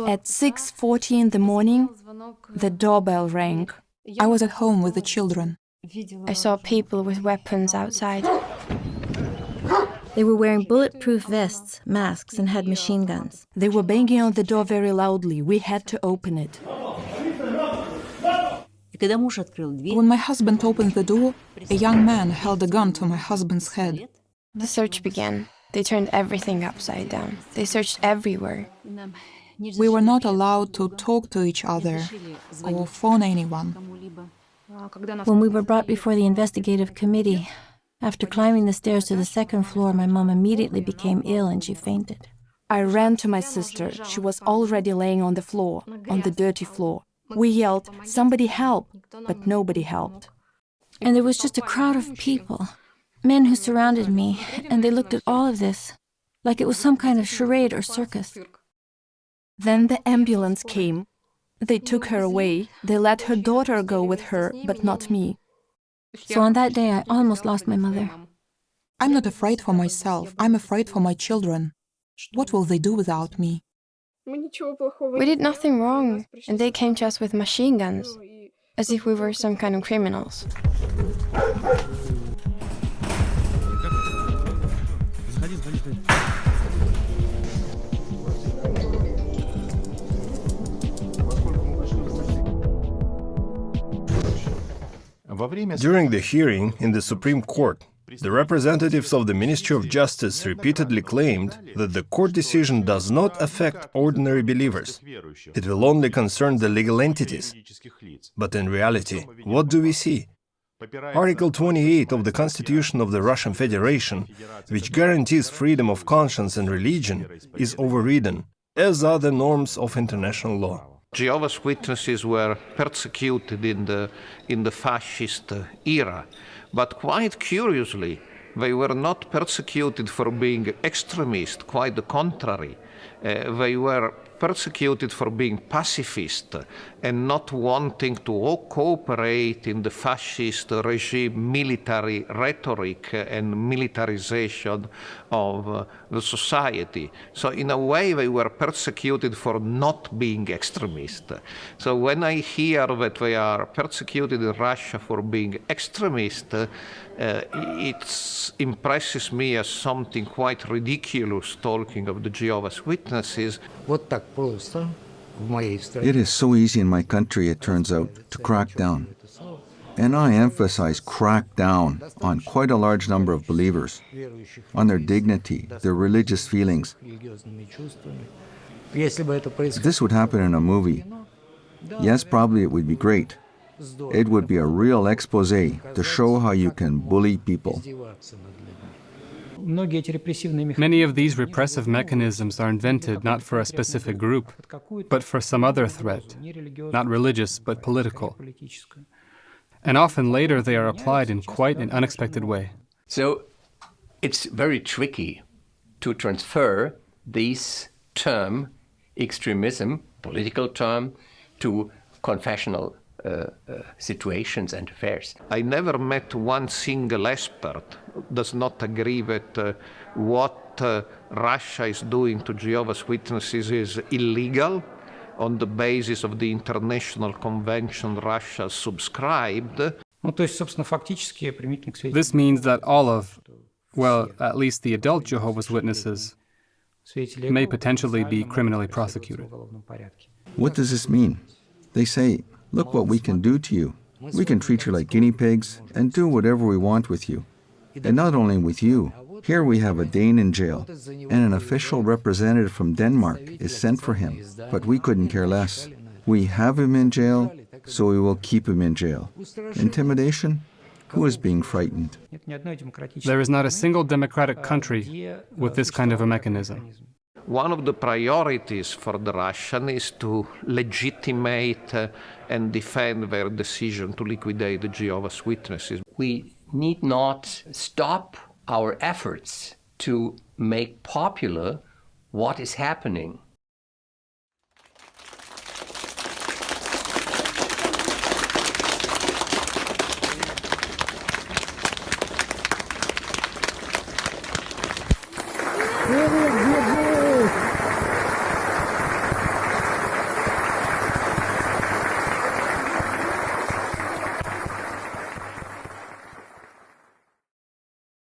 At 6:40 in the morning, the doorbell rang. I was at home with the children. I saw people with weapons outside. They were wearing bulletproof vests, masks, and had machine guns. They were banging on the door very loudly. We had to open it. When my husband opened the door, a young man held a gun to my husband's head. The search began. They turned everything upside down. They searched everywhere. We were not allowed to talk to each other or phone anyone. When we were brought before the investigative committee, after climbing the stairs to the second floor, my mom immediately became ill and she fainted. I ran to my sister. She was already laying on the floor, on the dirty floor. We yelled, "Somebody help!" but nobody helped. And there was just a crowd of people, men who surrounded me, and they looked at all of this like it was some kind of charade or circus. Then the ambulance came. They took her away. They let her daughter go with her, but not me. So on that day, I almost lost my mother. I'm not afraid for myself. I'm afraid for my children. What will they do without me? We did nothing wrong, and they came to us with machine guns, as if we were some kind of criminals. During the hearing in the Supreme Court, the representatives of the Ministry of Justice repeatedly claimed that the court decision does not affect ordinary believers. It will only concern the legal entities. But in reality, what do we see? Article 28 of the Constitution of the Russian Federation, which guarantees freedom of conscience and religion, is overridden, as are the norms of international law. Jehovah's Witnesses were persecuted in the fascist era, but quite curiously, they were not persecuted for being extremists, quite the contrary. They were persecuted for being pacifist and not wanting to cooperate in the fascist regime military rhetoric and militarization of the society. So in a way, they were persecuted for not being extremist. So when I hear that they are persecuted in Russia for being extremist, it impresses me as something quite ridiculous, talking of the Jehovah's Witnesses. It is so easy in my country, it turns out, to crack down. And I emphasize crack down on quite a large number of believers, on their dignity, their religious feelings. If this would happen in a movie, yes, probably it would be great. It would be a real expose to show how you can bully people. Many of these repressive mechanisms are invented not for a specific group, but for some other threat, not religious, but political. And often later they are applied in quite an unexpected way. So it's very tricky to transfer this term, extremism, political term, to confessional situations and affairs. I never met one single expert who does not agree that what Russia is doing to Jehovah's Witnesses is illegal on the basis of the international convention Russia subscribed. This means that all of, well, at least the adult Jehovah's Witnesses, may potentially be criminally prosecuted. What does this mean? They say, look what we can do to you. We can treat you like guinea pigs and do whatever we want with you. And not only with you. Here we have a Dane in jail, and an official representative from Denmark is sent for him, but we couldn't care less. We have him in jail, so we will keep him in jail. Intimidation? Who is being frightened? There is not a single democratic country with this kind of a mechanism. One of the priorities for the Russians is to legitimate and defend their decision to liquidate the Jehovah's Witnesses. We need not stop our efforts to make popular what is happening. Привет,